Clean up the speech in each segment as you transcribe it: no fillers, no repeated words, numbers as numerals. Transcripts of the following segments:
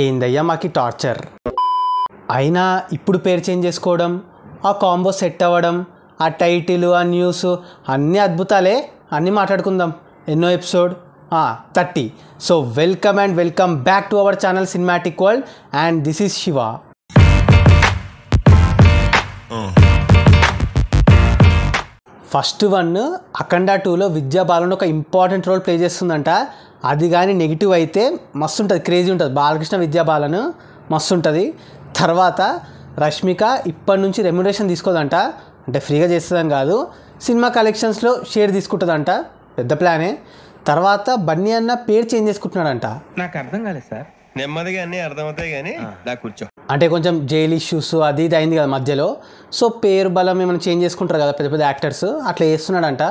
ఏందయ్యా మాకి టార్చర్. అయినా ఇప్పుడు పేరు చేంజ్ చేసుకోవడం, ఆ కాంబో సెట్ అవ్వడం, ఆ టైటిల్, ఆ న్యూస్ అన్నీ అద్భుతాలే. అన్నీ మాట్లాడుకుందాం. ఎన్నో episode 30. So welcome back to our channel cinematic world and this is Shiva. First one Akhanda 2లో విద్యా బాలన్ ఒక ఇంపార్టెంట్ రోల్ ప్లే చేస్తుందంట. అది కానీ నెగిటివ్ అయితే మస్తు ఉంటుంది, క్రేజీ ఉంటుంది. బాలకృష్ణ విద్యా బాలన్ మస్తు ఉంటుంది. తర్వాత రష్మిక ఇప్పటి నుంచి రెమ్యునరేషన్ తీసుకోదంట, అంటే ఫ్రీగా చేస్తుందని కాదు, సినిమా కలెక్షన్స్లో షేర్ తీసుకుంటుందంట. పెద్ద ప్లానే. తర్వాత బన్నీ అన్న పేరు చేంజ్ చేసుకుంటున్నాడంట. నాకు అర్థం కాలేదు సార్. నెమ్మదిగా అన్నీ అర్థమవుతాయి కానీ కూర్చో. అంటే కొంచెం జైల్ ఇష్యూస్ అది ఇది అయింది కదా మధ్యలో. సో పేరు బలం ఏమైనా చేంజ్ చేసుకుంటారు కదా పెద్ద పెద్ద యాక్టర్స్, అట్లా చేస్తున్నాడంట.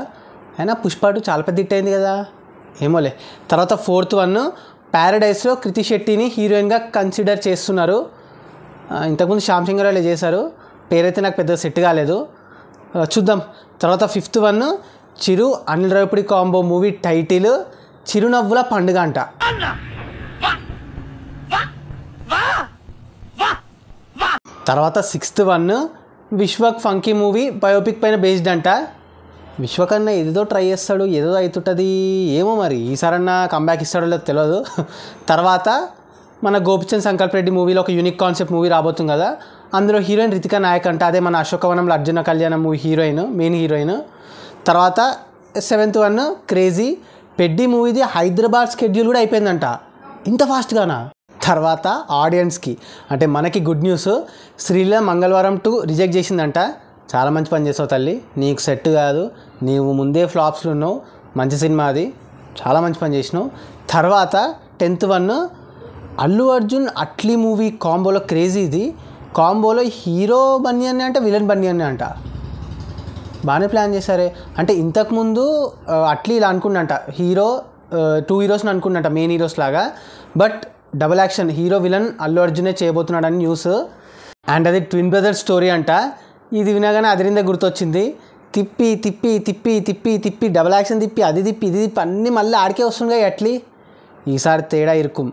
అయినా పుష్ప 2 చాలా పెద్ద హిట్ అయింది కదా, ఏమోలే. తర్వాత ఫోర్త్ వన్ ప్యారడైస్లో కృతి శెట్టిని హీరోయిన్గా కన్సిడర్ చేస్తున్నారు. ఇంతకుముందు శ్యామ్ సింగరాయలు చేశారు, పేరైతే నాకు పెద్ద సెట్ కాలేదు, చూద్దాం. తర్వాత fifth one Chiru Anil Ravipudi combo movie title చిరునవ్వుల పండుగ అంట. తర్వాత sixth one Vishwak funky movie biopic పైన బేస్డ్ అంట. విశ్వకన్నా ఏదో ట్రై చేస్తాడు, ఏదో అవుతుంటుంది, ఏమో మరి ఈసారన్నా కంబ్యాక్ ఇస్తాడో లేదో తెలియదు. తర్వాత మన గోపిచంద్ సంకల్ప్ రెడ్డి మూవీలో ఒక యూనిక్ కాన్సెప్ట్ మూవీ రాబోతుంది కదా, అందులో హీరోయిన్ రితికా నాయక్ అంట. అదే మన అశోకవనంలో అర్జున కళ్యాణం మూవీ హీరోయిన్, మెయిన్ హీరోయిన్. తర్వాత seventh one crazy పెడ్డి మూవీది Hyderabad schedule కూడా అయిపోయిందంట. ఇంత ఫాస్ట్గానా? తర్వాత ఆడియన్స్కి అంటే మనకి గుడ్ న్యూస్, శ్రీలీల మంగళవారం 2 రిజెక్ట్ చేసిందంట. చాలా మంచి పని చేసావు తల్లి, నీకు సెట్ కాదు, నీవు ముందే ఫ్లాప్స్లో ఉన్నావు, మంచి సినిమా అది, చాలా మంచి పని చేసినావు. తర్వాత 10th one Allu Arjun Atlee movie కాంబోలో క్రేజీ. ఇది కాంబోలో హీరో బన్నీ అనే అంట, విలన్ బన్నీ అనే అంట. బాగానే ప్లాన్ చేశారే. అంటే ఇంతకుముందు అట్లీ ఇలా అనుకున్నంట, హీరో 2 హీరోస్ని అనుకున్నంట మెయిన్ హీరోస్ లాగా, but double action hero villain Allu అర్జునే చేయబోతున్నాడు అని న్యూస్. అండ్ అది ట్విన్ బ్రదర్స్ స్టోరీ అంట. ఇది వినగానే అదిరిందే గుర్తొచ్చింది. తిప్పి తిప్పి తిప్పి తిప్పి తిప్పి డబుల్ యాక్షన్ తిప్పి అది తిప్పి ఇది తిప్పి అన్నీ మళ్ళీ ఆడికే వస్తుందిగా అట్లీ. ఈసారి తేడా ఇరుకుం.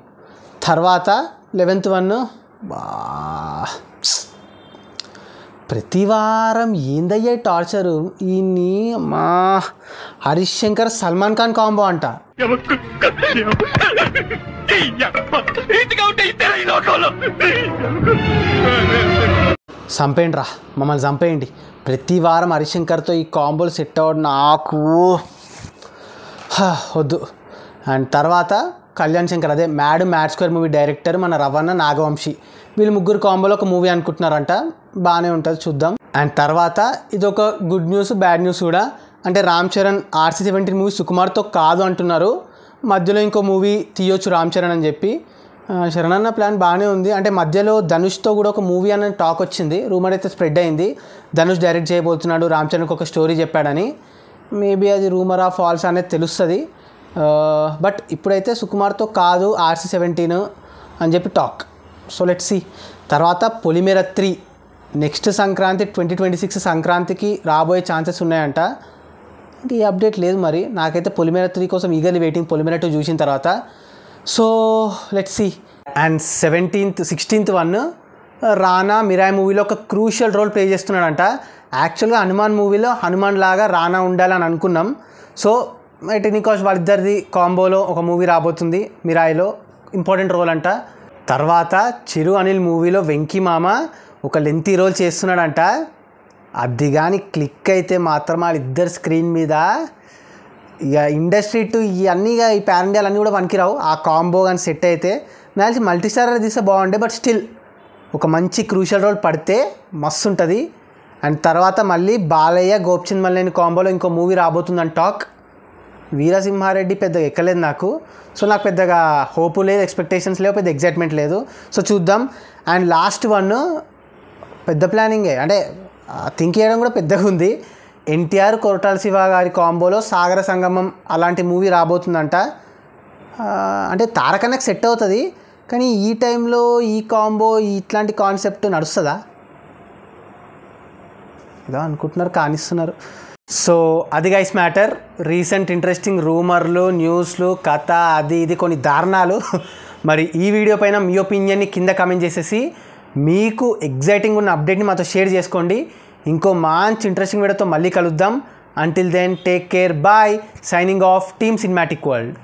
తర్వాత 11th వన్ ప్రతి వారం ఏందయ్యే టార్చరు ఈయన్ని. మా హరీష్ శంకర్ సల్మాన్ ఖాన్ కాంబో అంట. చంపేయండి రా, మమ్మల్ని చంపేయండి. ప్రతి వారం హరీష్ శంకర్తో ఈ కాంబోలు సెట్ అవ్వడం నాకు వద్దు. అండ్ తర్వాత కళ్యాణ్ శంకర్, అదే మ్యాడ్ స్క్వేర్ మూవీ డైరెక్టర్ మన రవణ నాగవంశీ, వీళ్ళు ముగ్గురు కాంబోలో ఒక మూవీ అనుకుంటున్నారంట. బాగానే ఉంటుంది, చూద్దాం. అండ్ తర్వాత ఇది ఒక గుడ్ న్యూస్ బ్యాడ్ న్యూస్ కూడా. అంటే రామ్ చరణ్ RC-17 మూవీ సుకుమార్తో కాదు అంటున్నారు. మధ్యలో ఇంకో మూవీ తీయొచ్చు రామ్ చరణ్ అని చెప్పి. శరణ్ అన్న ప్లాన్ బాగానే ఉంది. అంటే మధ్యలో ధనుష్తో కూడా ఒక మూవీ అనే టాక్ వచ్చింది, రూమర్ అయితే స్ప్రెడ్ అయింది. ధనుష్ డైరెక్ట్ చేయబోతున్నాడు, రామ్ చరణ్కి ఒక స్టోరీ చెప్పాడని. మేబీ అది రూమరా ఫాల్స్ అనేది తెలుస్తుంది. బట్ ఇప్పుడైతే సుకుమార్తో కాదు RC-17 అని చెప్పి టాక్. So let's see. తర్వాత పొలిమేర 3 నెక్స్ట్ సంక్రాంతి 2026 సంక్రాంతికి రాబోయే ఛాన్సెస్ ఉన్నాయంట. ఇంకా ఈ అప్డేట్ లేదు మరి. నాకైతే పొలిమేర 3 కోసం ఈగర్లీ వెయిటింగ్, పొలిమేర 2 చూసిన తర్వాత. So let's see. And 16th one Rana Mirai మూవీలో ఒక క్రూషియల్ రోల్ ప్లే చేస్తున్నాడంట. యాక్చువల్గా హనుమాన్ మూవీలో హనుమాన్ లాగా రానా ఉండాలని అనుకున్నాం. సో టెక్నికాస్ వాళ్ళిద్దరిది కాంబోలో ఒక మూవీ రాబోతుంది మిరాయిలో, ఇంపార్టెంట్ రోల్ అంట. తర్వాత చిరు అనిల్ మూవీలో వెంకీ మామ ఒక లెంతీ రోల్ చేస్తున్నాడంట. అది కానీ క్లిక్ అయితే మాత్రం వాళ్ళిద్దరు స్క్రీన్ మీద ఇక ఇండస్ట్రీ టు ఇవన్నీ ఈ పాన్ ఇండియాలు అన్నీ కూడా పనికిరావు. ఆ కాంబో కానీ సెట్ అయితే నాకు తెలిసి మల్టీస్టారర్ తీస్తే బాగుండే, బట్ స్టిల్ ఒక మంచి క్రూషియల్ రోల్ పడితే మస్తు ఉంటుంది. అండ్ తర్వాత మళ్ళీ బాలయ్య గోపిచంద్ మల్లేని కాంబోలో ఇంకో మూవీ రాబోతుందని టాక్. వీరసింహారెడ్డి పెద్దగా ఎక్కలేదు నాకు, సో నాకు పెద్దగా హోపు లేదు, ఎక్స్పెక్టేషన్స్ లేవు, పెద్ద ఎగ్జైట్మెంట్ లేదు. సో చూద్దాం. అండ్ లాస్ట్ వన్ పెద్ద ప్లానింగే, అంటే థింక్ చేయడం కూడా పెద్దగా ఉంది. ఎన్టీఆర్ కొరటాల శివ గారి కాంబోలో సాగర సంగమం అలాంటి మూవీ రాబోతుందంట. అంటే తారకన్నకు సెట్ అవుతుంది, కానీ ఈ టైంలో ఈ కాంబో ఇట్లాంటి కాన్సెప్ట్ నడుస్తుందా ఏదో అనుకుంటున్నారు, కానిస్తున్నారు. సో అది గైస్ మ్యాటర్. రీసెంట్ ఇంట్రెస్టింగ్ రూమర్లు, న్యూస్లు, కథ అది ఇది కొన్ని దారుణాలు మరి ఈ వీడియో పైన మీ ఒపీనియన్ని కింద కామెంట్ చేసేసి మీకు ఎగ్జైటింగ్ ఉన్న అప్డేట్ని మాతో షేర్ చేసుకోండి. ఇంకో మంచి ఇంట్రెస్టింగ్ వీడియోతో మళ్ళీ కలుద్దాం. Until then take care, bye. Signing off team cinematic world.